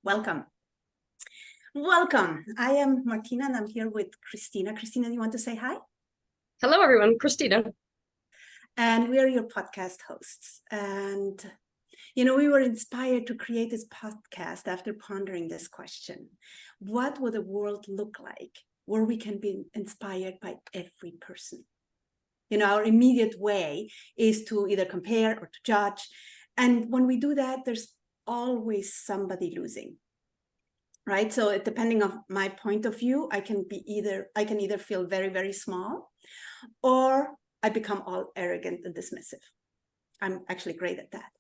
Welcome. Welcome. I am Martina and I'm here with Christina. Christina, do you want to say hi? Hello, everyone. Christina. And we are your podcast hosts. And, we were inspired to create this podcast after pondering this question. What would the world look like where we can be inspired by every person? Our immediate way is to either compare or to judge. And when we do that, there's always somebody losing. Right. So depending on my point of view, I can either feel very, very small, or I become all arrogant and dismissive. I'm actually great at that.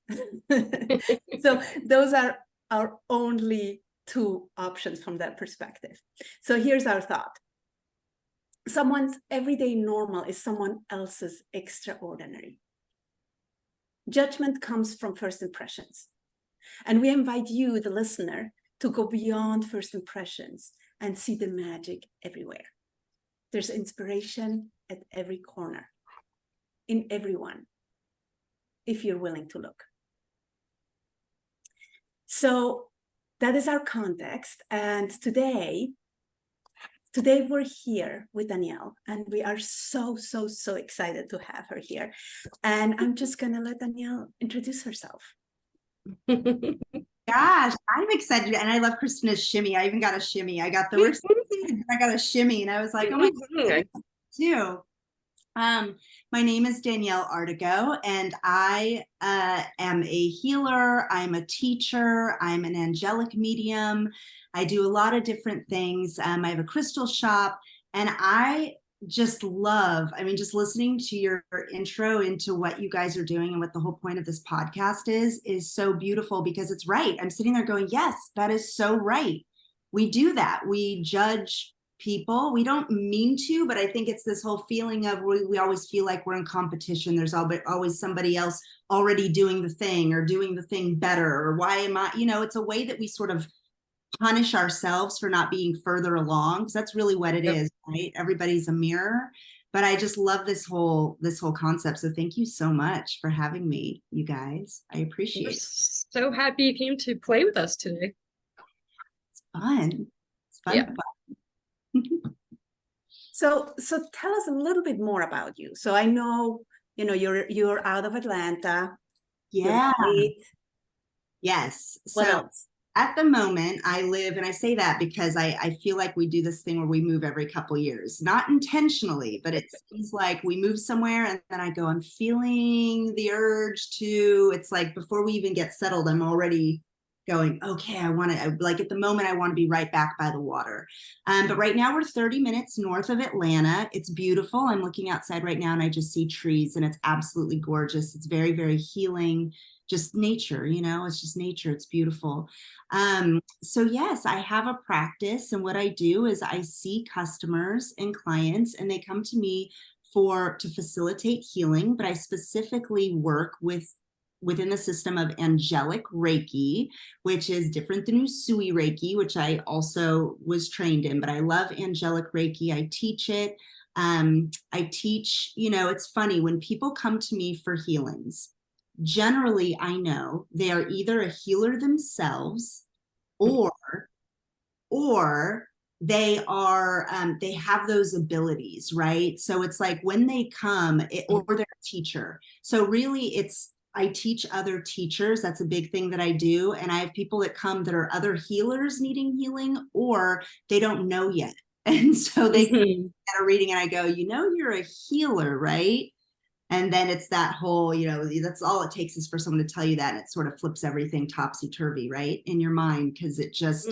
So those are our only two options from that perspective. So here's our thought. Someone's everyday normal is someone else's extraordinary. Judgment comes from first impressions. And we invite you, the listener, to go beyond first impressions and see the magic everywhere. There's inspiration at every corner, in everyone, if you're willing to look. So that is our context. And today we're here with Danielle, and we are so excited to have her here. And I'm just going to let Danielle introduce herself. Gosh, I'm excited, and I love Christina's shimmy. I even got a shimmy. I got the worst. I got a shimmy, and I was like, "Oh my god!" Too. My name is Danielle Artigo, and I am a healer. I'm a teacher. I'm an angelic medium. I do a lot of different things. I have a crystal shop, and I just love, just listening to your intro into what you guys are doing and what the whole point of this podcast is so beautiful, because it's right. I'm sitting there going, yes, that is so right. We do that. We judge people. We don't mean to, but I think it's this whole feeling of we always feel like we're in competition. There's always somebody else already doing the thing or doing the thing better, or why am I, it's a way that we sort of punish ourselves for not being further along, because that's really what it is, right? Everybody's a mirror. But I just love this whole concept. So thank you so much for having me, you guys. I appreciate it. So happy you came to play with us today. It's fun. It's fun. Yeah. Fun. So tell us a little bit more about you. So I know, you're out of Atlanta. Yeah. Yes. What so else? At the moment, I live, and I say that because I feel like we do this thing where we move every couple of years, not intentionally, but it seems like we move somewhere and then I go, I'm feeling the urge to, it's like before we even get settled, I'm already going, okay, like at the moment, I want to be right back by the water. But right now we're 30 minutes north of Atlanta. It's beautiful. I'm looking outside right now and I just see trees, and it's absolutely gorgeous. It's very, very healing. Just nature, it's just nature. It's beautiful. So yes, I have a practice, and what I do is I see customers and clients, and they come to me to facilitate healing, but I specifically work within the system of angelic reiki, which is different than usui reiki, which I also was trained in, but I love angelic reiki. I teach it. I teach, it's funny when people come to me for healings. Generally, I know they are either a healer themselves, or they are they have those abilities, right? So it's like when they come, or they're a teacher. So really, I teach other teachers. That's a big thing that I do. And I have people that come that are other healers needing healing, or they don't know yet. And so they get a reading and I go, you're a healer, right? And then it's that whole, that's all it takes is for someone to tell you that. And it sort of flips everything topsy-turvy, right? In your mind, because it just,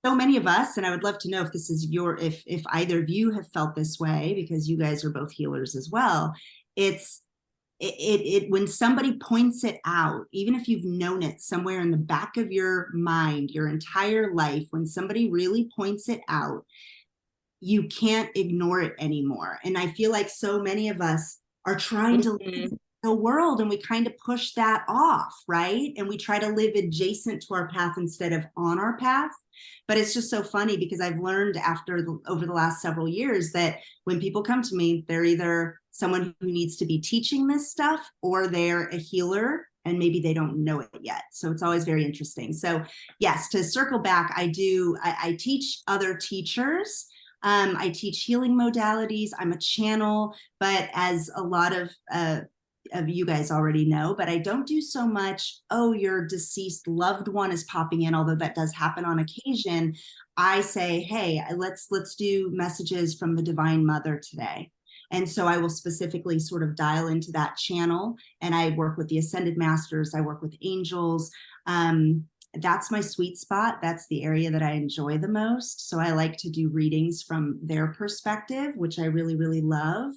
so many of us, and I would love to know if this is if either of you have felt this way, because you guys are both healers as well. When somebody points it out, even if you've known it somewhere in the back of your mind your entire life, when somebody really points it out, you can't ignore it anymore. And I feel like so many of us are trying to live in the world, and we kind of push that off, right? And we try to live adjacent to our path instead of on our path. But it's just so funny, because I've learned over the last several years that when people come to me, they're either someone who needs to be teaching this stuff, or they're a healer, and maybe they don't know it yet. So it's always very interesting. So yes, to circle back, I teach other teachers. I teach healing modalities. I'm a channel, but as a lot of you guys already know, but I don't do so much, oh, your deceased loved one is popping in, although that does happen on occasion. I say, hey, let's do messages from the Divine Mother today. And so I will specifically sort of dial into that channel, and I work with the Ascended Masters. I work with angels. That's my sweet spot. That's the area that I enjoy the most. So I like to do readings from their perspective, which I really, really love.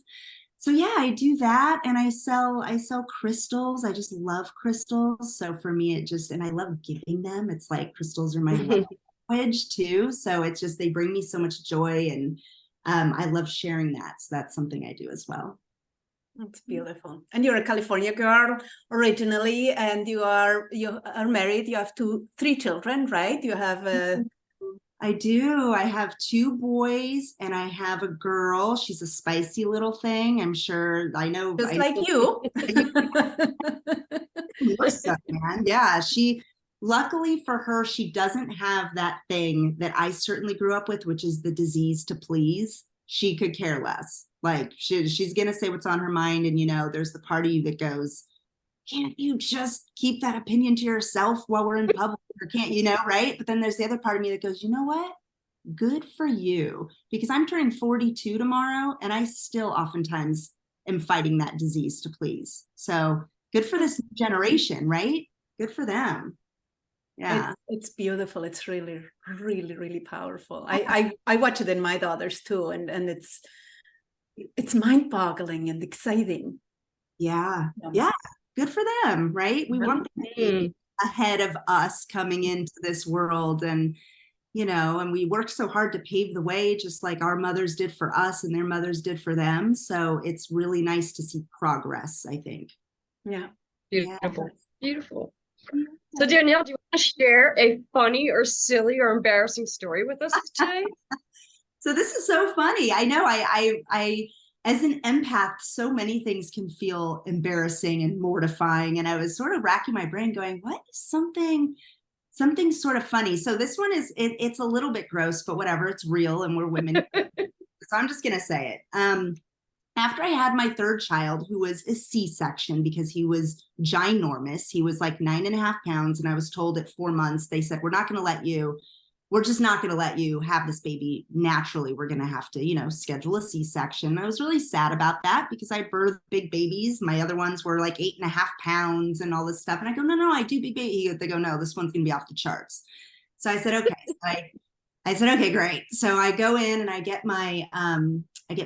So yeah, I do that, and I sell crystals. I just love crystals. So for me, and I love giving them. It's like crystals are my love language too. So it's just, they bring me so much joy, and I love sharing that. So that's something I do as well. That's beautiful. And you're a California girl originally, and you are married. You have three children, right? You have I do. I have 2 boys and I have a girl. She's a spicy little thing. I'm sure. I know. Just like you. More so, man. Yeah. Luckily for her, she doesn't have that thing that I certainly grew up with, which is the disease to please. She could care less. Like she's going to say what's on her mind. And, there's the part of you that goes, can't you just keep that opinion to yourself while we're in public? Or can't, right? But then there's the other part of me that goes, you know what? Good for you. Because I'm turning 42 tomorrow, and I still oftentimes am fighting that disease to please. So good for this generation, right? Good for them. Yeah. It's beautiful. It's really, really, really powerful. I watch it in my daughters too. And it's mind-boggling and exciting. Yeah. Yeah. Good for them, right? We want them to be ahead of us coming into this world, and and we work so hard to pave the way, just like our mothers did for us and their mothers did for them. So it's really nice to see progress, I think. Yeah. Beautiful. Beautiful. So Danielle, do you want to share a funny or silly or embarrassing story with us today? So this is so funny. I know I as an empath, so many things can feel embarrassing and mortifying. And I was sort of racking my brain going, what is something sort of funny? So this one it's a little bit gross, but whatever, it's real and we're women. So I'm just going to say it. After I had my 3rd child, who was a C-section because he was ginormous, he was like 9.5 pounds. And I was told at 4 months, they said, we're just not going to let you have this baby naturally. We're going to have to, schedule a C-section. I was really sad about that because I birthed big babies. My other ones were like 8.5 pounds and all this stuff. And I go, no, I do big baby. They go, no, this one's going to be off the charts. So I said, okay. So I said, okay, great. So I go in and I get my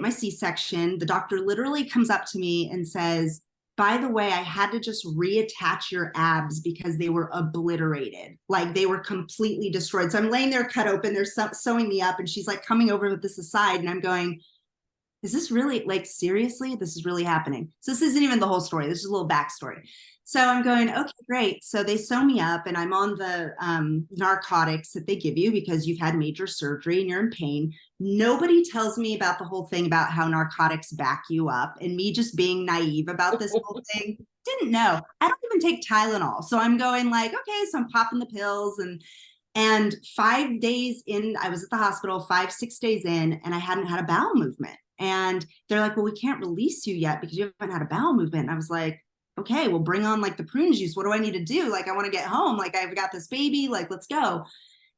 C-section. The doctor literally comes up to me and says, by the way, I had to just reattach your abs because they were obliterated. Like they were completely destroyed. So I'm laying there cut open. They're sewing me up, and she's like coming over with this aside. And I'm going, is this really, like, seriously? This is really happening. So this isn't even the whole story. This is a little backstory. So I'm going, okay, great. So they sew me up, and I'm on the narcotics that they give you because you've had major surgery and you're in pain. Nobody tells me about the whole thing about how narcotics back you up, and me just being naive about this whole thing. Didn't know. I don't even take Tylenol. So I'm going like, okay, so I'm popping the pills, and 5 days in, I was at the hospital, 5-6 days in, and I hadn't had a bowel movement. And they're like, well, we can't release you yet because you haven't had a bowel movement. And I was like, okay, well, bring on like the prune juice. What do I need to do? Like, I want to get home. Like, I've got this baby, like, let's go.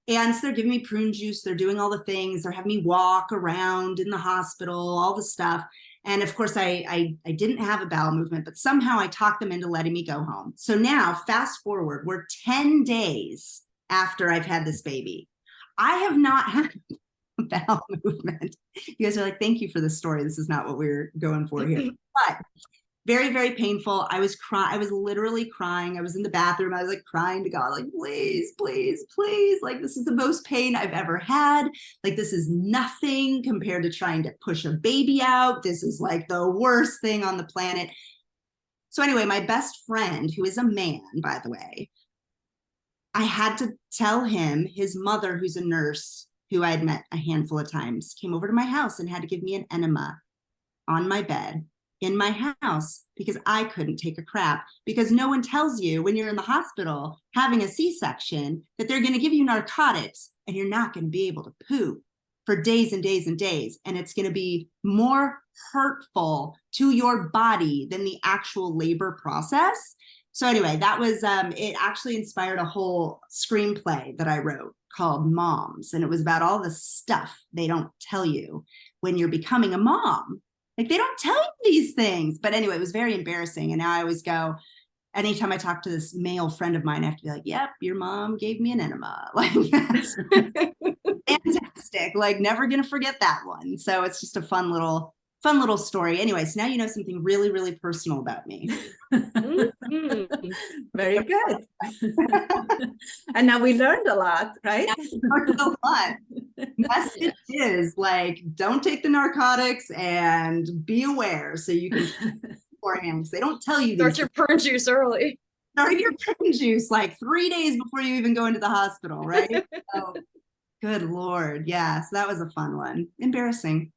And so they're giving me prune juice. They're doing all the things. They're having me walk around in the hospital, all the stuff. And of course, I didn't have a bowel movement, but somehow I talked them into letting me go home. So now fast forward, we're 10 days after I've had this baby. I have not had a bowel movement. You guys are like, thank you for this story. This is not what we're going for here. But very, very painful. I was crying. I was literally crying. I was in the bathroom. I was like crying to God, like, please, please, please. Like, this is the most pain I've ever had. Like, this is nothing compared to trying to push a baby out. This is like the worst thing on the planet. So anyway, my best friend, who is a man, by the way, I had to tell him, his mother, who's a nurse, who I had met a handful of times, came over to my house and had to give me an enema on my bed. in my house because I couldn't take a crap, because no one tells you when you're in the hospital having a C-section that they're going to give you narcotics and you're not going to be able to poop for days and days and days. And it's going to be more hurtful to your body than the actual labor process. So anyway, that was, it actually inspired a whole screenplay that I wrote called Moms. And it was about all the stuff they don't tell you when you're becoming a mom. Like, they don't tell you these things. But anyway, it was very embarrassing. And now I always go, anytime I talk to this male friend of mine, I have to be like, yep, your mom gave me an enema. Like, that's fantastic. Like, never going to forget that one. So it's just a fun little story. Anyway, so now you know something really, really personal about me. Very good. And now we learned a lot, right? Learned a lot. Message is like, don't take the narcotics and be aware so you can beforehand. They don't tell you Start your prune juice early. Start your prune juice like 3 days before you even go into the hospital, right? So, good Lord. Yeah. So that was a fun one. Embarrassing.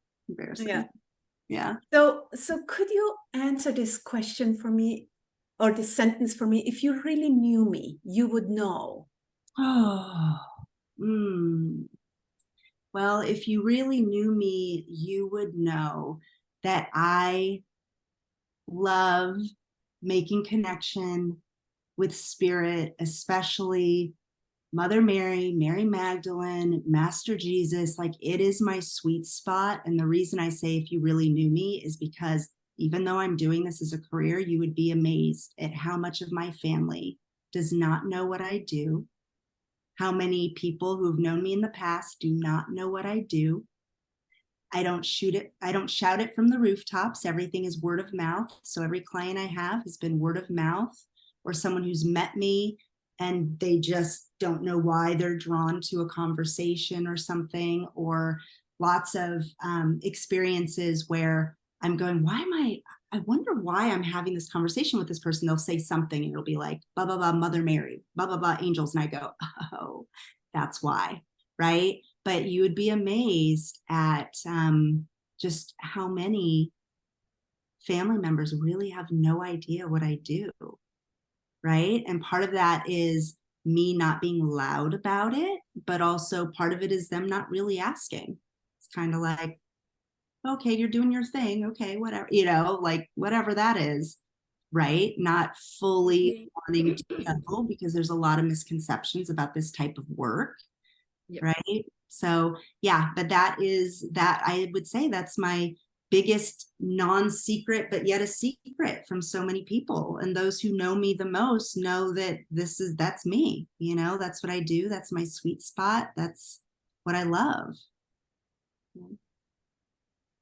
Yeah. So could you answer this question for me, or this sentence for me? If you really knew me, you would know. Oh, Well, if you really knew me, you would know that I love making connection with spirit, especially Mother Mary, Mary Magdalene, Master Jesus. Like, it is my sweet spot. And the reason I say if you really knew me is because even though I'm doing this as a career, you would be amazed at how much of my family does not know what I do. How many people who've known me in the past do not know what I do. I don't shout it from the rooftops. Everything is word of mouth. So every client I have has been word of mouth, or someone who's met me and they just don't know why they're drawn to a conversation or something, or lots of experiences where I'm going, I wonder why I'm having this conversation with this person. They'll say something and it'll be like, blah, blah, blah, Mother Mary, blah, blah, blah, angels. And I go, oh, that's why, right? But you would be amazed at just how many family members really have no idea what I do, right? And part of that is me not being loud about it, but also part of it is them not really asking. It's kind of like, okay, you're doing your thing. Okay, whatever, like whatever that is, right? Not fully wanting to know, because there's a lot of misconceptions about this type of work, right? So yeah, but that I would say that's my biggest non-secret, but yet a secret from so many people. And those who know me the most know that that's me, that's what I do. That's my sweet spot. That's what I love.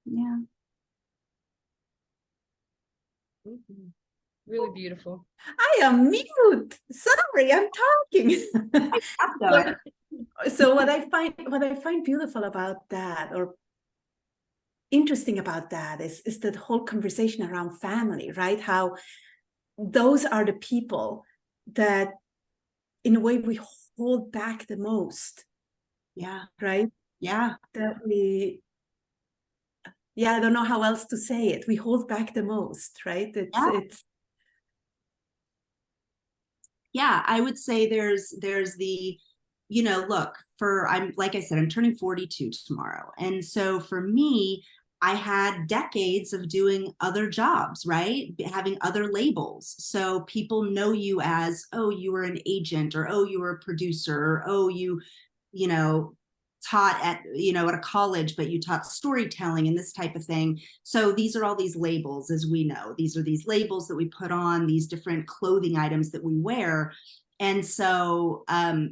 Yeah. Really beautiful. I am mute. Sorry, I'm talking. So what I find beautiful about that, or interesting about that, is that whole conversation around family, right? How those are the people that, in a way, we hold back the most. Yeah. Right. Yeah. I don't know how else to say it. We hold back the most, right? Yeah, I would say there's the, look, like I said, I'm turning 42 tomorrow. And so for me, I had decades of doing other jobs, right? Having other labels. So people know you as, oh, you were an agent, or, oh, you were a producer, or, oh, you taught at a college, but you taught storytelling and this type of thing. So these are all these labels, as we know. These are these labels that we put on these different clothing items that we wear. And so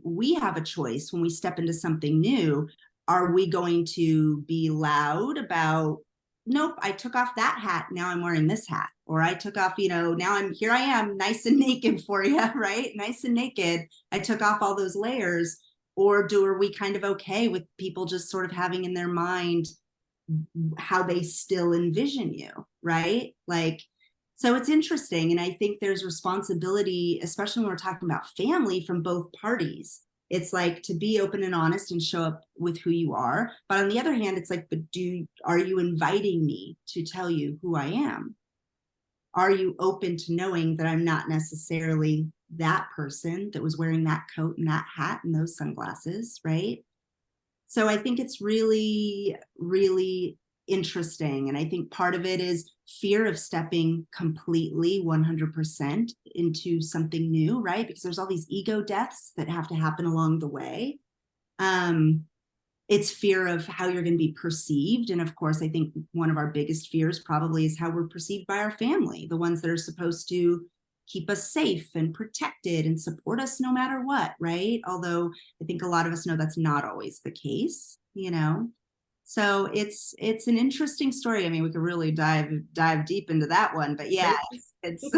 we have a choice when we step into something new. Are we going to be loud about, nope, I took off that hat, now I'm wearing this hat, or I took off, now here I am nice and naked for you, right? Nice and naked. I took off all those layers. Or are we kind of okay with people just sort of having in their mind how they still envision you, right? Like, so it's interesting. And I think there's responsibility, especially when we're talking about family, from both parties. It's like to be open and honest and show up with who you are. But on the other hand, it's like, are you inviting me to tell you who I am? are you open to knowing that I'm not necessarily that person that was wearing that coat and that hat and those sunglasses, right? So I think it's really, really interesting. And I think part of it is fear of stepping completely 100% into something new, right? Because there's all these ego deaths that have to happen along the way. It's fear of how you're going to be perceived. And of course, I think one of our biggest fears probably is how we're perceived by our family, the ones that are supposed to keep us safe and protected and support us no matter what, right? Although I think a lot of us know that's not always the case, you know? So it's an interesting story. I mean, we could really dive deep into that one, but yeah, it's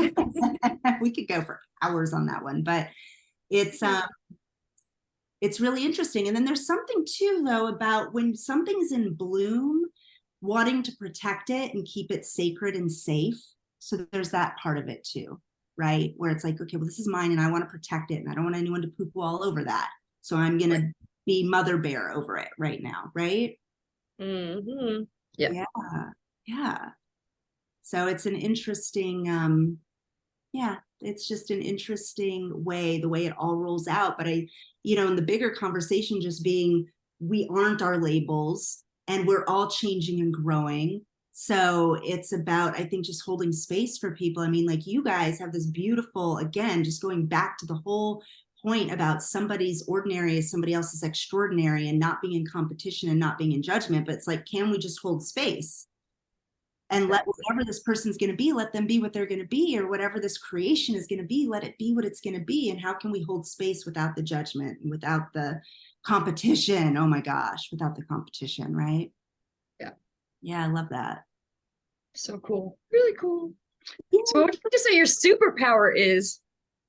we could go for hours on that one, but it's really interesting. And then there's something too, though, about when something's in bloom, wanting to protect it and keep it sacred and safe. So there's that part of it too, right? Where it's like, okay, well, this is mine and I want to protect it and I don't want anyone to poo-poo all over that. So I'm going to be mother bear over it right now, right? Mm-hmm. Yeah. Yeah. So it's an interesting, it's just an interesting way, the way it all rolls out. But in the bigger conversation, just being, we aren't our labels and we're all changing and growing. So it's about, I think, just holding space for people. I mean, like you guys have this beautiful, again, just going back to the whole point about somebody's ordinary is somebody else's extraordinary and not being in competition and not being in judgment. But it's like, can we just hold space? And let whatever this person's going to be, let them be what they're going to be, or whatever this creation is going to be, let it be what it's going to be. And how can we hold space without the judgment and without the competition? Oh my gosh, without the competition, right? Yeah. Yeah, I love that. So cool. Really cool. Yeah. So what would you say your superpower is?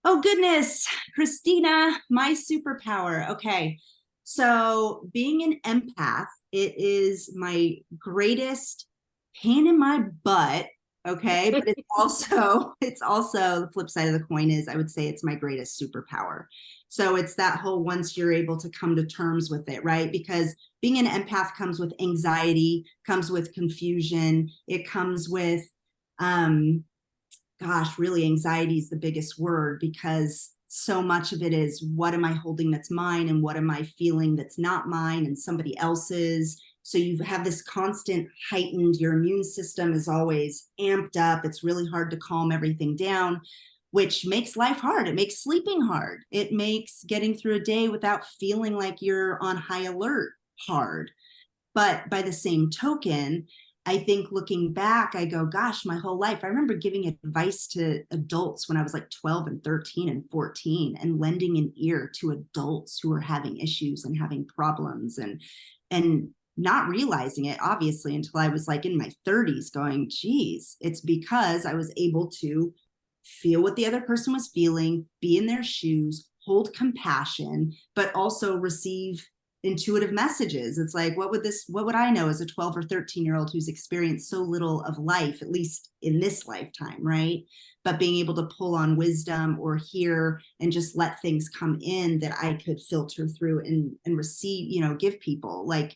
Oh goodness, Christina, my superpower. Okay. So being an empath, it is my greatest pain in my butt. Okay. But it's also the flip side of the coin is I would say it's my greatest superpower. So it's that whole, once you're able to come to terms with it, right? Because being an empath comes with anxiety, comes with confusion. It comes with, really anxiety is the biggest word, because so much of it is, what am I holding that's mine and what am I feeling that's not mine and somebody else's. So you have this constant heightened, your immune system is always amped up. It's really hard to calm everything down, which makes life hard. It makes sleeping hard. It makes getting through a day without feeling like you're on high alert hard. But by the same token, I think looking back, I go, gosh, my whole life, I remember giving advice to adults when I was like 12 and 13 and 14 and lending an ear to adults who were having issues and having problems and not realizing it, obviously, until I was like in my 30s going, geez, it's because I was able to feel what the other person was feeling, be in their shoes, hold compassion, but also receive intuitive messages. It's like, what would I know as a 12 or 13-year-old who's experienced so little of life, at least in this lifetime, right? But being able to pull on wisdom or hear and just let things come in that I could filter through and receive, give people. Like,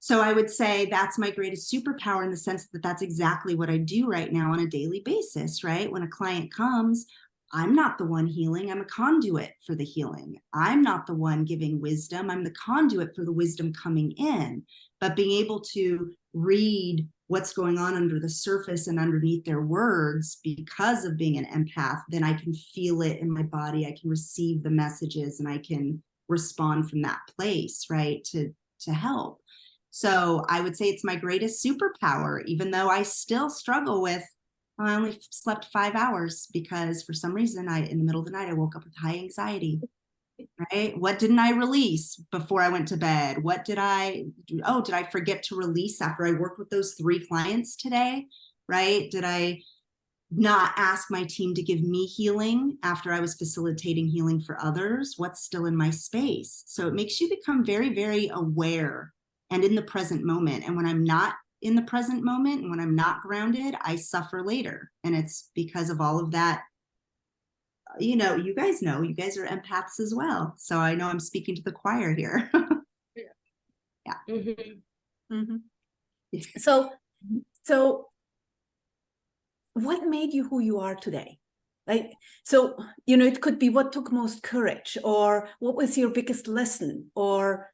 so I would say that's my greatest superpower, in the sense that that's exactly what I do right now on a daily basis, right? When a client comes, I'm not the one healing. I'm a conduit for the healing. I'm not the one giving wisdom. I'm the conduit for the wisdom coming in. But being able to read what's going on under the surface and underneath their words, because of being an empath, then I can feel it in my body. I can receive the messages and I can respond from that place, right? To help. So I would say it's my greatest superpower, even though I still struggle with, I only slept 5 hours because for some reason in the middle of the night, I woke up with high anxiety, right? What didn't I release before I went to bed? What did I do? Oh, did I forget to release after I worked with those 3 clients today, right? Did I not ask my team to give me healing after I was facilitating healing for others? What's still in my space? So it makes you become very, very aware and in the present moment. And when I'm not in the present moment and when I'm not grounded, I suffer later. And it's because of all of that. You guys are empaths as well. So I know I'm speaking to the choir here. Yeah. Mm-hmm. Mm-hmm. So what made you who you are today? Like, so, you know, it could be what took most courage, or what was your biggest lesson, or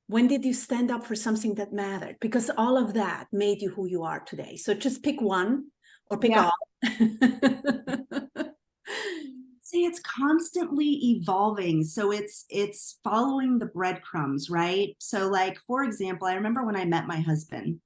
when did you stand up for something that mattered? Because all of that made you who you are today. So just pick one or pick all. See, it's constantly evolving. So it's following the breadcrumbs, right? So like, for example, I remember when I met my husband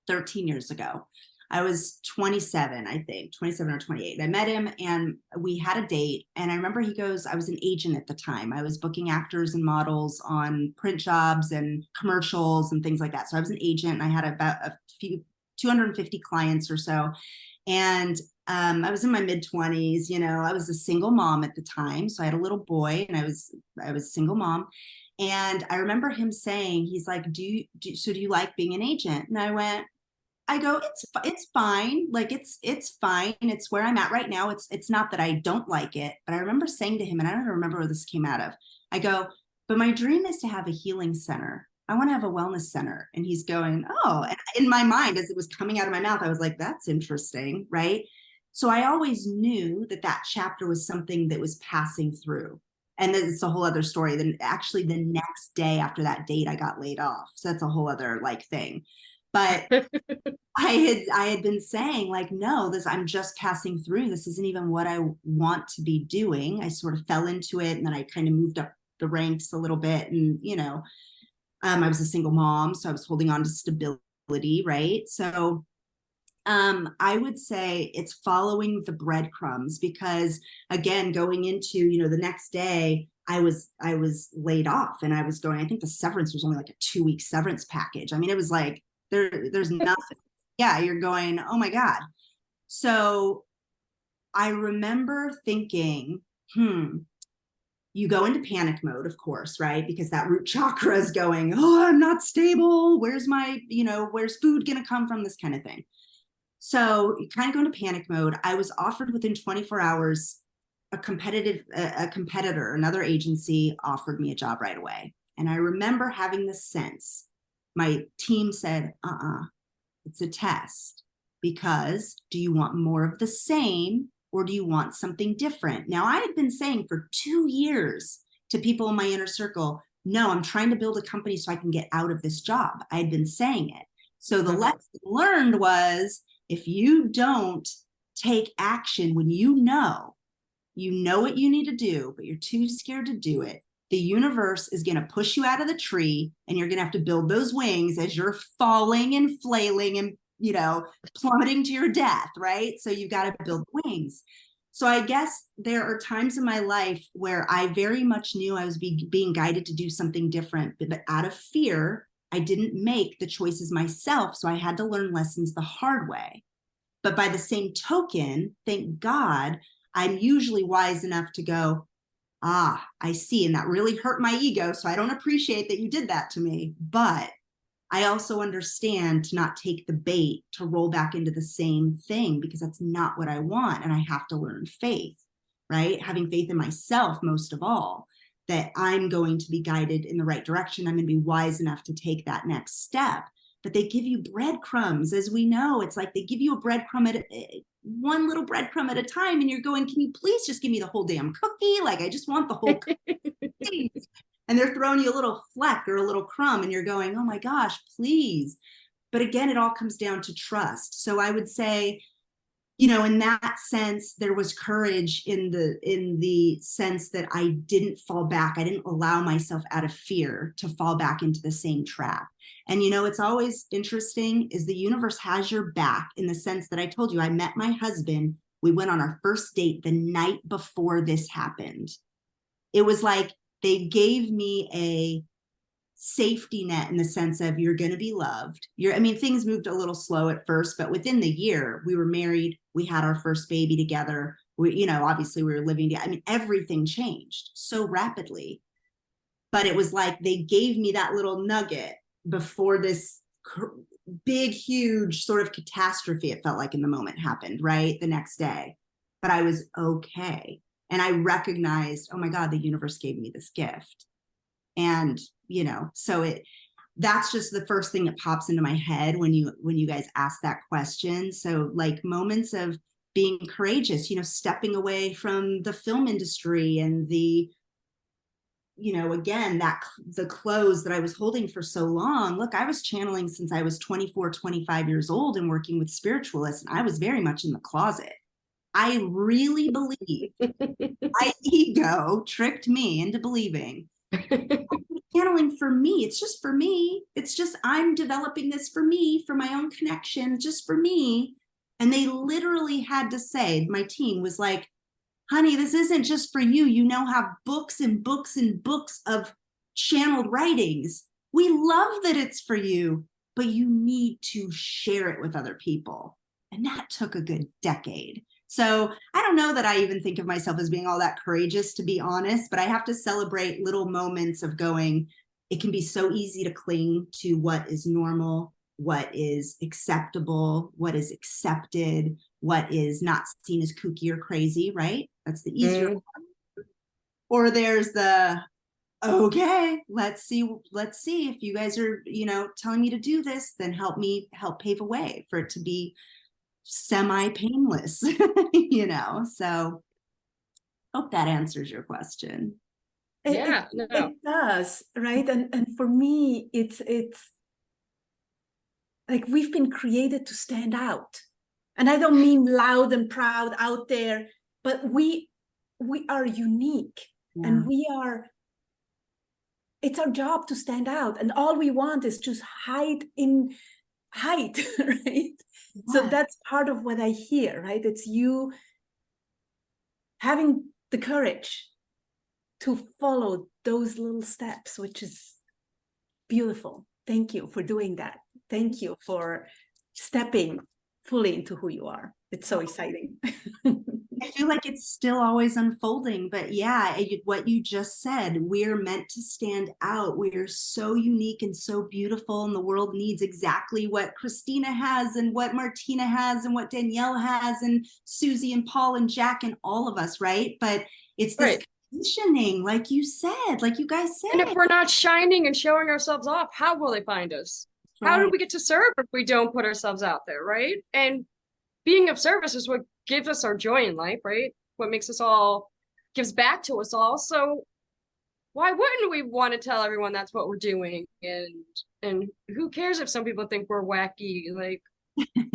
13 years ago. I was 27, I think, 27 or 28. I met him and we had a date. And I remember he goes, I was an agent at the time. I was booking actors and models on print jobs and commercials and things like that. So I was an agent and I had about a few 250 clients or so. And I was in my mid 20s, you know, I was a single mom at the time. So I had a little boy and I was a single mom. And I remember him saying, he's like, do you like being an agent? And I go, it's fine. Like, it's fine. It's where I'm at right now. It's not that I don't like it, but I remember saying to him, and I don't even remember where this came out of. I go, but my dream is to have a healing center. I want to have a wellness center. And he's going, oh, and in my mind, as it was coming out of my mouth, I was like, that's interesting. Right. So I always knew that that chapter was something that was passing through. And it's a whole other story. Then actually the next day after that date, I got laid off. So that's a whole other like thing. But I had been saying like, no, I'm just passing through. This isn't even what I want to be doing. I sort of fell into it and then I kind of moved up the ranks a little bit. And, you know, I was a single mom, so I was holding on to stability, right? So I would say it's following the breadcrumbs because again, going into, you know, the next day, I was laid off and I was going, I think the severance was only like a 2-week severance package. I mean, it was like, there's nothing. Yeah, you're going, oh my God. So I remember thinking, you go into panic mode, of course, right? Because that root chakra is going, oh, I'm not stable. Where's my, you know, where's food going to come from? This kind of thing. So you kind of go into panic mode. I was offered within 24 hours, a competitor, another agency offered me a job right away. And I remember having the sense, my team said, it's a test, because do you want more of the same or do you want something different? Now, I had been saying for 2 years to people in my inner circle, no, I'm trying to build a company so I can get out of this job. I had been saying it. So the lesson learned was, if you don't take action when you know what you need to do, but you're too scared to do it, the universe is going to push you out of the tree and you're going to have to build those wings as you're falling and flailing and, you know, plummeting to your death, right? So you've got to build wings. So I guess there are times in my life where I very much knew I was being guided to do something different, but out of fear, I didn't make the choices myself. So I had to learn lessons the hard way. But by the same token, thank God, I'm usually wise enough to go, I see. And that really hurt my ego. So I don't appreciate that you did that to me. But I also understand to not take the bait to roll back into the same thing, because that's not what I want. And I have to learn faith, right? Having faith in myself, most of all, that I'm going to be guided in the right direction. I'm going to be wise enough to take that next step. But they give you breadcrumbs, as we know. It's like they give you a breadcrumb one little breadcrumb at a time, and you're going, can you please just give me the whole damn cookie? Like, I just want the whole cookie. And they're throwing you a little fleck or a little crumb, and you're going, oh my gosh, please. But again, it all comes down to trust. So I would say, you know, in that sense, there was courage in the sense that I didn't fall back. I didn't allow myself out of fear to fall back into the same trap. And, you know, it's always interesting is the universe has your back, in the sense that I told you, I met my husband. We went on our first date the night before this happened. It was like they gave me a safety net in the sense of, you're going to be loved. I mean, things moved a little slow at first, but within the year we were married. We had our first baby together. We, you know, obviously we were living together. I mean, everything changed so rapidly, but it was like they gave me that little nugget before this big, huge sort of catastrophe, it felt like, in the moment happened, right? The next day. But I was okay. And I recognized, oh my God, the universe gave me this gift. And, you know, so that's just the first thing that pops into my head when you guys ask that question. So like moments of being courageous, stepping away from the film industry and the, again, the clothes that I was holding for so long. Look, I was channeling since I was 24, 25 years old and working with spiritualists, and I was very much in the closet. I really believe my ego tricked me into believing channeling for me. It's just for me. It's just, I'm developing this for me, for my own connection, just for me. And they literally had to say, my team was like, honey, this isn't just for you. You now have books and books and books of channeled writings. We love that it's for you, but you need to share it with other people. And that took a good decade. So I don't know that I even think of myself as being all that courageous, to be honest, but I have to celebrate little moments of going, it can be so easy to cling to what is normal, what is acceptable, what is accepted, what is not seen as kooky or crazy, right? That's the easier one. Or there's the, okay, let's see if you guys are, telling me to do this, then help pave a way for it to be semi-painless, so hope that answers your question. It does, right? And for me, it's like we've been created to stand out. And I don't mean loud and proud out there, but we are unique. Yeah. And it's our job to stand out. And all we want is just hide, right? Yeah. So that's part of what I hear, right? It's you having the courage to follow those little steps, which is beautiful. Thank you for doing that. Thank you for stepping fully into who you are. It's so exciting. I feel like it's still always unfolding, but yeah, what you just said, we're meant to stand out. We are so unique and so beautiful, and the world needs exactly what Christina has and what Martina has and what Danielle has and Susie and Paul and Jack and all of us, right? But it's this conditioning, like you said, like you guys said. And if we're not shining and showing ourselves off, how will they find us? Right. How do we get to serve if we don't put ourselves out there, right? And being of service is what gives us our joy in life, right? What makes us all, gives back to us all. So why wouldn't we want to tell everyone that's what we're doing? And who cares if some people think we're wacky? Like,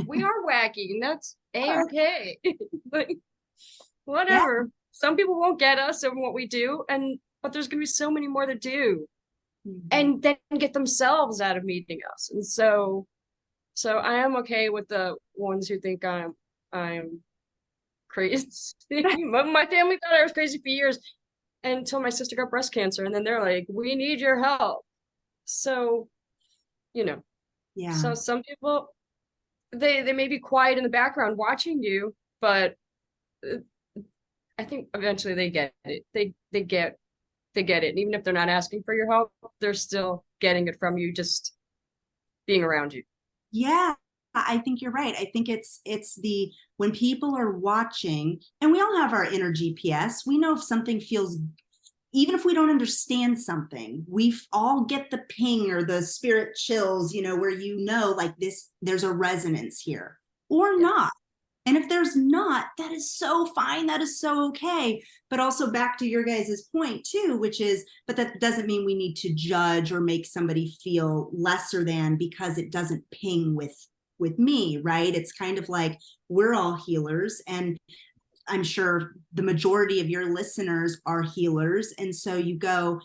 we are wacky, and that's A-okay. Like, whatever. Yeah. Some people won't get us and what we do, but there's gonna be so many more that do. And then get themselves out of meeting us. And so I am okay with the ones who think I'm crazy. My family thought I was crazy for years until my sister got breast cancer, and then they're like, we need your help. So, yeah. So some people, they may be quiet in the background watching you, but I think eventually they get it. They get it. And even if they're not asking for your help, they're still getting it from you, just being around you. Yeah, I think you're right. I think it's when people are watching, and we all have our inner GPS, we know if something feels, even if we don't understand something, we all get the ping or the spirit chills, where like this, there's a resonance here or not. And if there's not, that is so fine. That is so okay. But also back to your guys' point too, which is, but that doesn't mean we need to judge or make somebody feel lesser than because it doesn't ping with me, right? It's kind of like we're all healers, and I'm sure the majority of your listeners are healers. And so you go,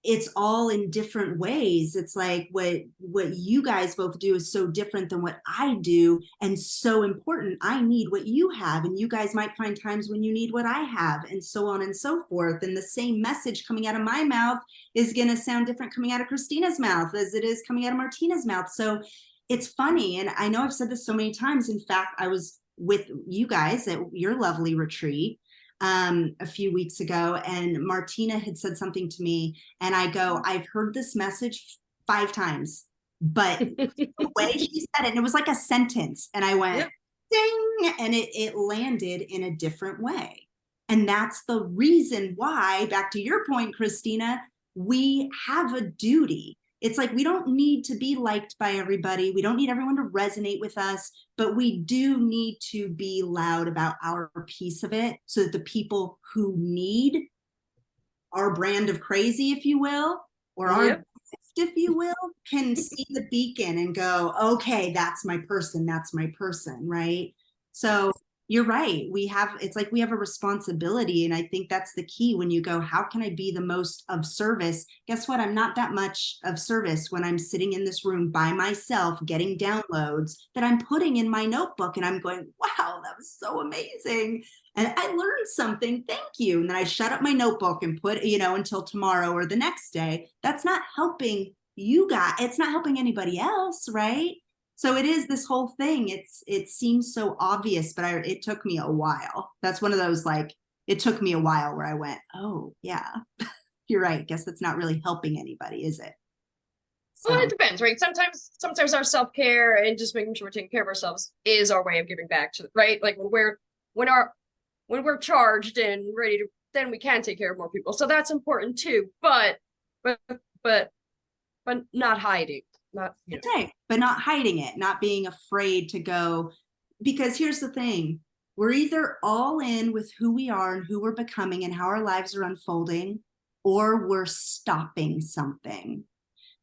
it's all in different ways. It's like what you guys both do is so different than what I do, and so important. I need what you have, and you guys might find times when you need what I have, and so on and so forth. And the same message coming out of my mouth is going to sound different coming out of Christina's mouth as it is coming out of Martina's mouth. So it's funny. And I know I've said this so many times. In fact, I was with you guys at your lovely retreat a few weeks ago, and Martina had said something to me, and I go, I've heard this message 5 times, but the way she said it, and it was like a sentence, and I went, ding, and it landed in a different way. And that's the reason why, back to your point, Christina, we have a duty. it's like, we don't need to be liked by everybody. We don't need everyone to resonate with us, but we do need to be loud about our piece of it so that the people who need our brand of crazy, if you will, or our Yep. gift, if you will, can see the beacon and go, okay, that's my person, right? So you're right. It's like we have a responsibility. And I think that's the key when you go, how can I be the most of service? Guess what? I'm not that much of service when I'm sitting in this room by myself, getting downloads that I'm putting in my notebook. And I'm going, wow, that was so amazing. And I learned something. Thank you. And then I shut up my notebook and put, until tomorrow or the next day. That's not helping you guys. It's not helping anybody else, right? So it is this whole thing. It seems so obvious, but it took me a while. That's one of those, like, it took me a while where I went, oh yeah, you're right. Guess that's not really helping anybody, is it? Well, So it depends, right? Sometimes our self-care and just making sure we're taking care of ourselves is our way of giving back to, right? Like when we're charged and ready to, then we can take care of more people. So that's important too. But not hiding, not, okay, but not hiding it, not being afraid to go, because here's the thing. We're either all in with who we are and who we're becoming and how our lives are unfolding, or we're stopping something.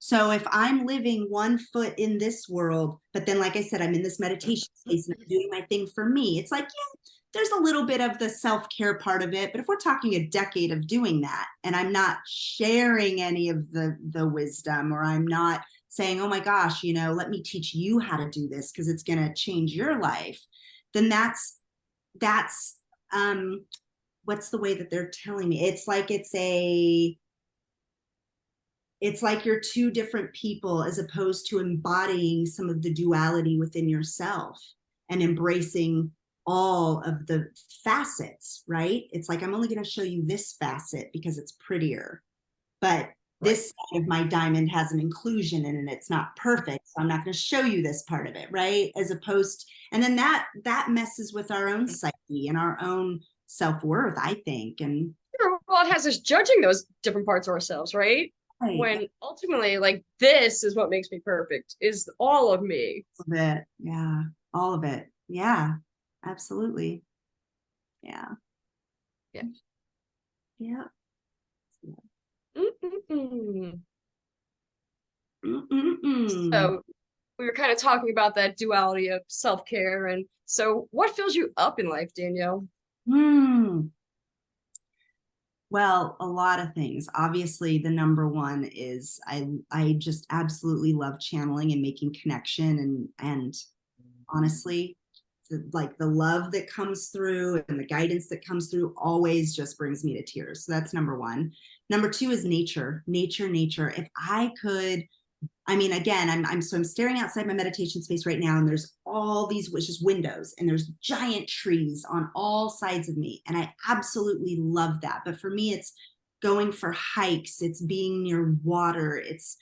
So if I'm living one foot in this world, but then, like I said, I'm in this meditation space and I'm doing my thing for me, it's like, yeah, there's a little bit of the self-care part of it. But if we're talking a decade of doing that and I'm not sharing any of the wisdom, or I'm not saying, oh my gosh, let me teach you how to do this because it's going to change your life, then that's what's the way that they're telling me? It's like you're two different people, as opposed to embodying some of the duality within yourself and embracing all of the facets, right? It's like, I'm only going to show you this facet because it's prettier, but this side of my diamond has an inclusion in it. It's not perfect, so I'm not going to show you this part of it, right? As opposed, and then that messes with our own psyche and our own self-worth, I think. And well, it has us judging those different parts of ourselves, right? When ultimately, like, this is what makes me perfect, is all of me. All of it. Yeah. All of it. Yeah. Absolutely. Yeah. Yeah. Yeah. Mm-mm-mm. Mm-mm-mm. So we were kind of talking about that duality of self-care. And so what fills you up in life, Danielle? Well, a lot of things. Obviously, the number one is I just absolutely love channeling and making connection, and honestly, like the love that comes through and the guidance that comes through always just brings me to tears. So that's number one. Number two is nature. If I could, I mean, again, I'm staring outside my meditation space right now, and there's all these just windows, and there's giant trees on all sides of me, and I absolutely love that. But for me, it's going for hikes, it's being near water, it's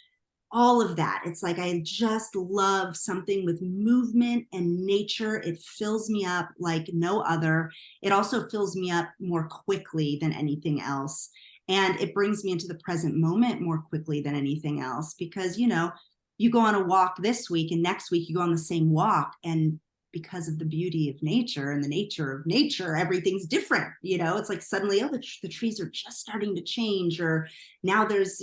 all of that. It's like, I just love something with movement and nature. It fills me up like no other. It also fills me up more quickly than anything else. And it brings me into the present moment more quickly than anything else, because, you go on a walk this week and next week you go on the same walk, and because of the beauty of nature and the nature of nature, everything's different. It's like suddenly, oh, the trees are just starting to change, or now there's,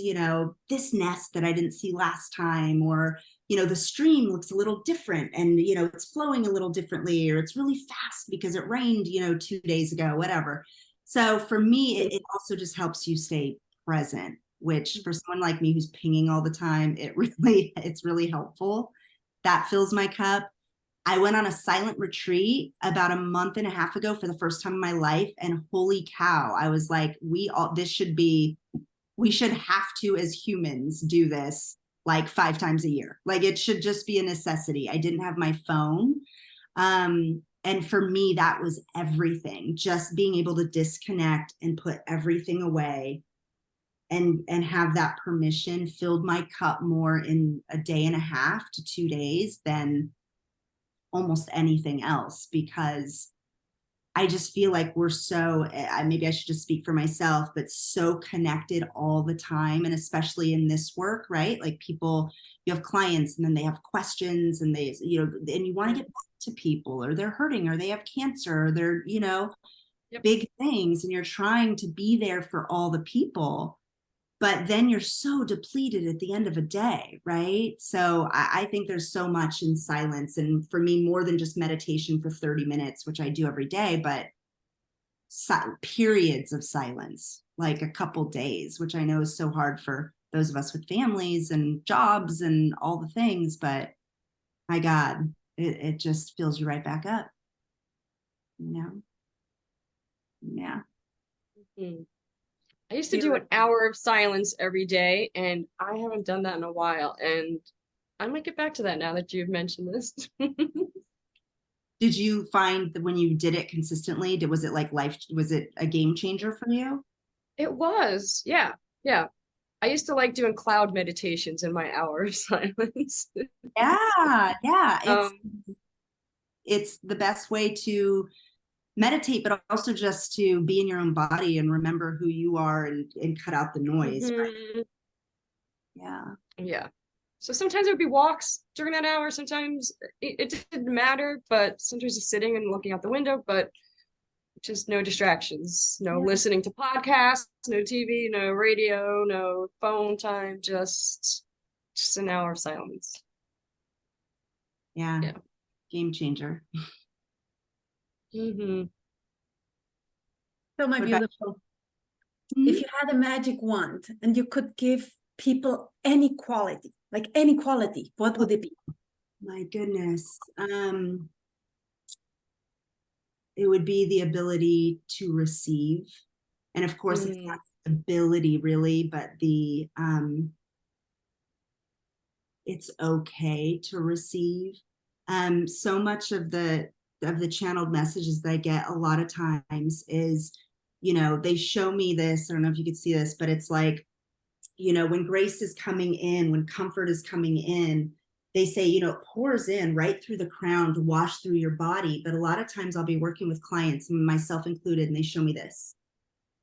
this nest that I didn't see last time, or, the stream looks a little different, and, it's flowing a little differently, or it's really fast because it rained, 2 days ago, whatever. So for me, it also just helps you stay present, which for someone like me who's pinging all the time, it's really helpful. That fills my cup. I went on a silent retreat about a month and a half ago for the first time in my life. And holy cow, I was like, we should have to, as humans, do this like 5 times a year. Like, it should just be a necessity. I didn't have my phone. And for me, that was everything. Just being able to disconnect and put everything away and have that permission filled my cup more in a day and a half to 2 days than almost anything else, because I just feel like we're so, maybe I should just speak for myself, but so connected all the time. And especially in this work, right? Like people, you have clients and then they have questions and they, you know, and you want to get back to people, or they're hurting, or they have cancer, or they're, you know, big things. And you're trying to be there for all the people, but then you're so depleted at the end of a day, right? So I think there's so much in silence. And for me, more than just meditation for 30 minutes, which I do every day, but periods of silence, like a couple days, which I know is so hard for those of us with families and jobs and all the things. But my God, it just fills you right back up, you know? Yeah. Mm-hmm. I used to do an hour of silence every day, and I haven't done that in a while. And I might get back to that now that you've mentioned this. Did you find that when you did it consistently, was it like life, was it a game changer for you? It was, yeah, yeah. I used to like doing cloud meditations in my hour of silence. Yeah. It's the best way to meditate, but also just to be in your own body and remember who you are, and cut out the noise. Mm-hmm. Right? Yeah. Yeah. So sometimes it would be walks during that hour. Sometimes it didn't matter, but sometimes just sitting and looking out the window, but just no distractions, no listening to podcasts, no TV, no radio, no phone time, just an hour of silence. Yeah. Game changer. Mm-hmm. So my beautiful, if you had a magic wand and you could give people any quality, like any quality, what would it be? My goodness. It would be the ability to receive. And of course, it's not ability really, but it's okay to receive. So much of the channeled messages that I get a lot of times is, you know, they show me this. I don't know if you could see this, but it's like, you know, when grace is coming in, when comfort is coming in, they say, you know, it pours in right through the crown to wash through your body. But a lot of times I'll be working with clients, myself included, and they show me this.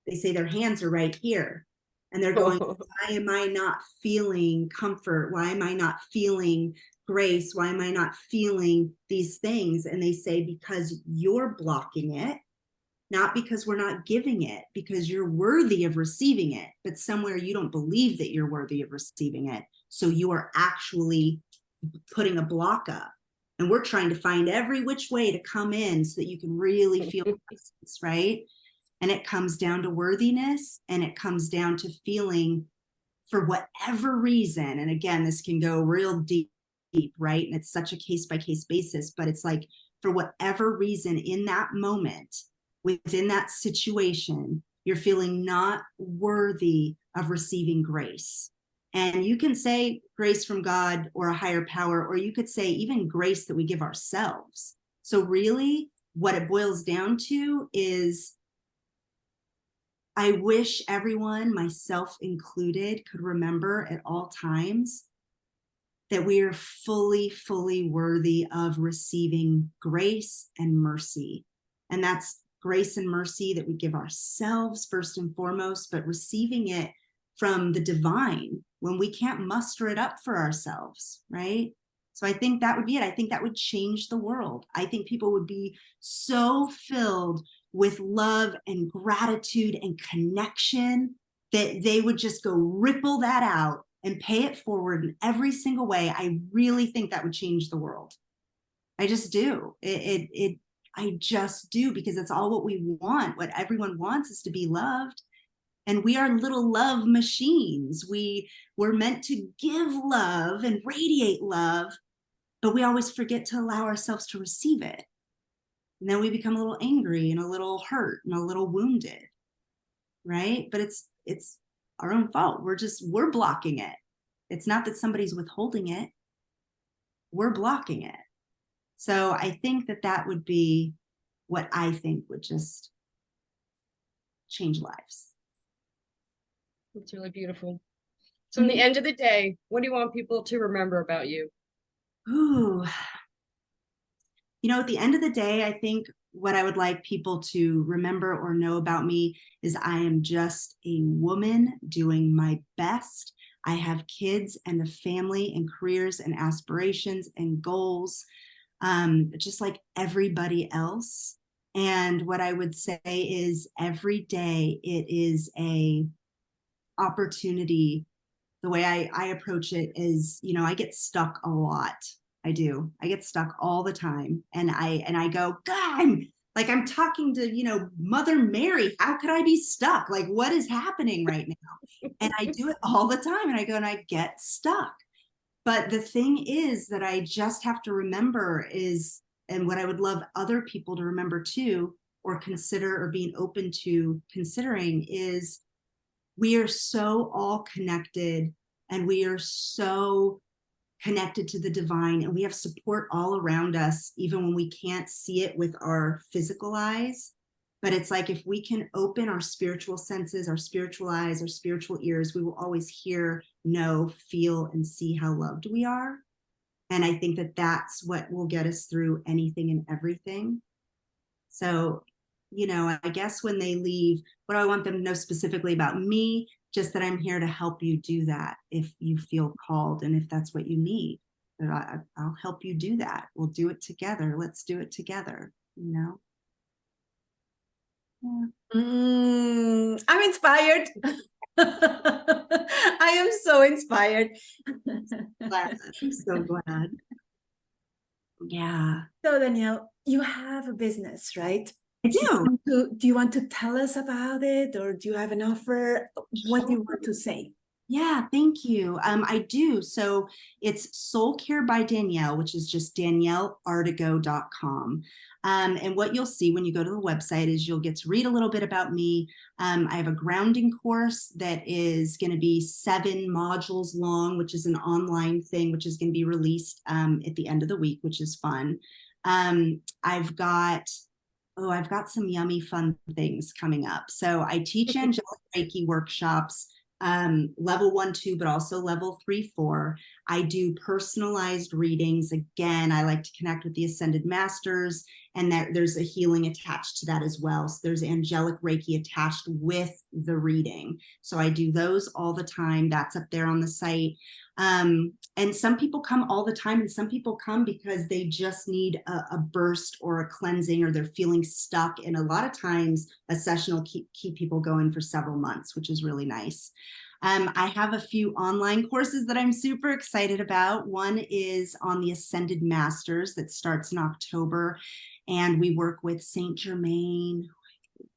They say their hands are right here. And they're going, why am I not feeling comfort? Why am I not feeling grace? Why am I not feeling these things? And they say, because you're blocking it, not because we're not giving it, because you're worthy of receiving it, but somewhere you don't believe that you're worthy of receiving it. So you are actually putting a block up. And we're trying to find every which way to come in so that you can really feel presence, right? And it comes down to worthiness, and it comes down to feeling, for whatever reason, and again, this can go real deep, right? And it's such a case-by-case basis, but it's like, for whatever reason in that moment, within that situation, you're feeling not worthy of receiving grace. And you can say grace from God or a higher power, or you could say even grace that we give ourselves. So really what it boils down to is, I wish everyone, myself included, could remember at all times that we are fully, fully worthy of receiving grace and mercy. And that's grace and mercy that we give ourselves first and foremost, but receiving it from the divine when we can't muster it up for ourselves, right? So I think that would be it. I think that would change the world. I think people would be so filled with love and gratitude and connection that they would just go ripple that out and pay it forward in every single way. I really think that would change the world. I just do. I just do, because it's all what we want. What everyone wants is to be loved. And we are little love machines. We're meant to give love and radiate love, but we always forget to allow ourselves to receive it. And then we become a little angry and a little hurt and a little wounded, right? But it's our own fault. We're blocking it. It's not that somebody's withholding it. We're blocking it. So I think that would be what I think would just change lives. It's really beautiful. So in the end of the day, what do you want people to remember about you? Ooh. You know, at the end of the day, I think what I would like people to remember or know about me is I am just a woman doing my best. I have kids and a family and careers and aspirations and goals, just like everybody else. And what I would say is every day it is a opportunity. The way I approach it is, I get stuck a lot. I do. I get stuck all the time. And I go, God, I'm talking to, Mother Mary. How could I be stuck? Like, what is happening right now? And I do it all the time. And I go and I get stuck. But the thing is that I just have to remember is, and what I would love other people to remember too, or consider or being open to considering is we are so all connected and we are so connected to the divine and we have support all around us, even when we can't see it with our physical eyes. But it's like, if we can open our spiritual senses, our spiritual eyes, our spiritual ears, we will always hear, know, feel, and see how loved we are. And I think that that's what will get us through anything and everything. So, I guess when they leave, what do I want them to know specifically about me? Just that I'm here to help you do that if you feel called and if that's what you need. That I'll help you do that. We'll do it together. Let's do it together, Yeah. I'm inspired. I am so inspired. I'm so glad. Yeah. So Danielle, you have a business, right? I do. Do you want to tell us about it, or do you have an offer? What do you want to say? Yeah, thank you. I do. So it's Soul Care by Danielle, which is just DanielleArtigo.com. And what you'll see when you go to the website is you'll get to read a little bit about me. I have a grounding course that is going to be 7 modules long, which is an online thing, which is going to be released at the end of the week, which is fun. I've got some yummy fun things coming up. So I teach angelic reiki workshops, level 1, 2, but also level 3, 4. I do personalized readings. Again, I like to connect with the ascended masters, and that there's a healing attached to that as well. So there's angelic reiki attached with the reading. So I do those all the time. That's up there on the site. And some people come all the time, and some people come because they just need a burst or a cleansing, or they're feeling stuck. And a lot of times a session will keep people going for several months, which is really nice. I have a few online courses that I'm super excited about. One is on the Ascended Masters that starts in October, and we work with Saint Germain,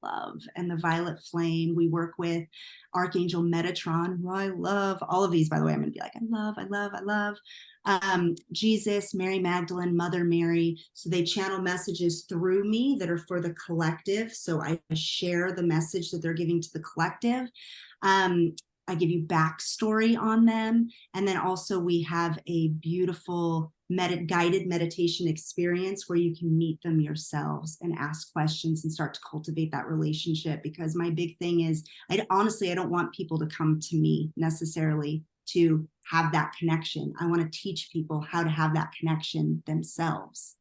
love, and the Violet Flame. We work with Archangel Metatron, who I love. All of these, by the way, I'm going to be like, I love. Jesus, Mary Magdalene, Mother Mary. So they channel messages through me that are for the collective. So I share the message that they're giving to the collective. I give you backstory on them. And then also we have a beautiful guided meditation experience where you can meet them yourselves and ask questions and start to cultivate that relationship. Because my big thing is, I don't want people to come to me necessarily to have that connection. I want to teach people how to have that connection themselves,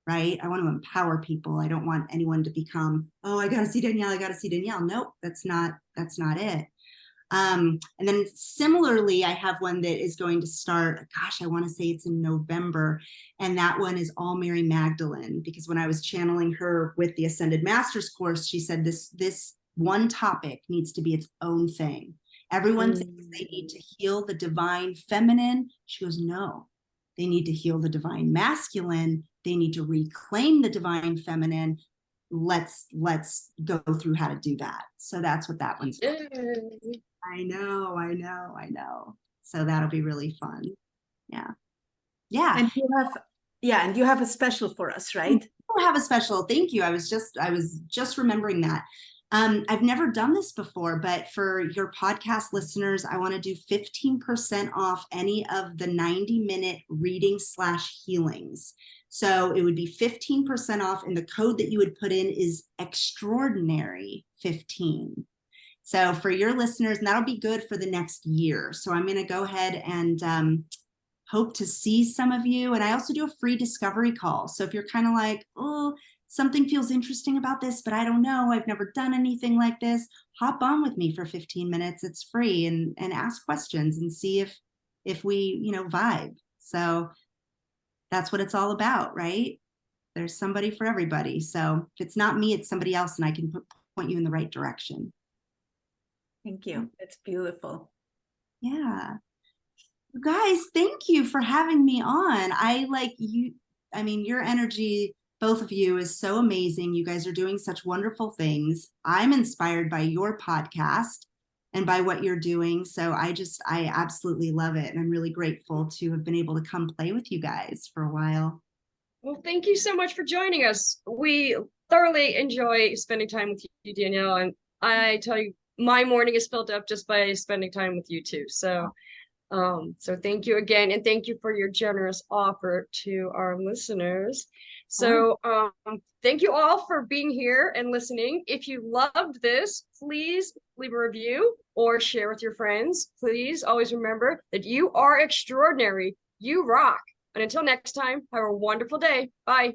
right? I want to empower people. I don't want anyone to become, oh, I got to see Danielle. Nope, that's not it. And then similarly, I have one that is going to start, I want to say it's in November. And that one is all Mary Magdalene, because when I was channeling her with the Ascended Masters course, she said this one topic needs to be its own thing. Everyone thinks they need to heal the divine feminine. She goes, no, they need to heal the divine masculine. They need to reclaim the divine feminine. Let's go through how to do that. So that's what that one's for. I know. So that'll be really fun. Yeah. And you have a special for us, right? I have a special. Thank you. I was just remembering that. I've never done this before, but for your podcast listeners, I want to do 15% off any of the 90-minute reading/healings. So it would be 15% off, and the code that you would put in is extraordinary 15. So for your listeners, and that'll be good for the next year. So I'm going to go ahead and hope to see some of you. And I also do a free discovery call. So if you're kind of like, oh, something feels interesting about this, but I don't know, I've never done anything like this, hop on with me for 15 minutes. It's free, and ask questions and see if we, vibe. So that's what it's all about, right? There's somebody for everybody. So if it's not me, it's somebody else, and I can point you in the right direction. Thank you. It's beautiful. Yeah. Guys, thank you for having me on. Your energy, both of you, is so amazing. You guys are doing such wonderful things. I'm inspired by your podcast and by what you're doing. So I absolutely love it. And I'm really grateful to have been able to come play with you guys for a while. Well, thank you so much for joining us. We thoroughly enjoy spending time with you, Danielle. And I tell you, my morning is filled up just by spending time with you too. So thank you again, and thank you for your generous offer to our listeners. So thank you all for being here and listening. If you loved this, please leave a review or share with your friends. Please always remember that you are extraordinary. You rock. And until next time, have a wonderful day. Bye.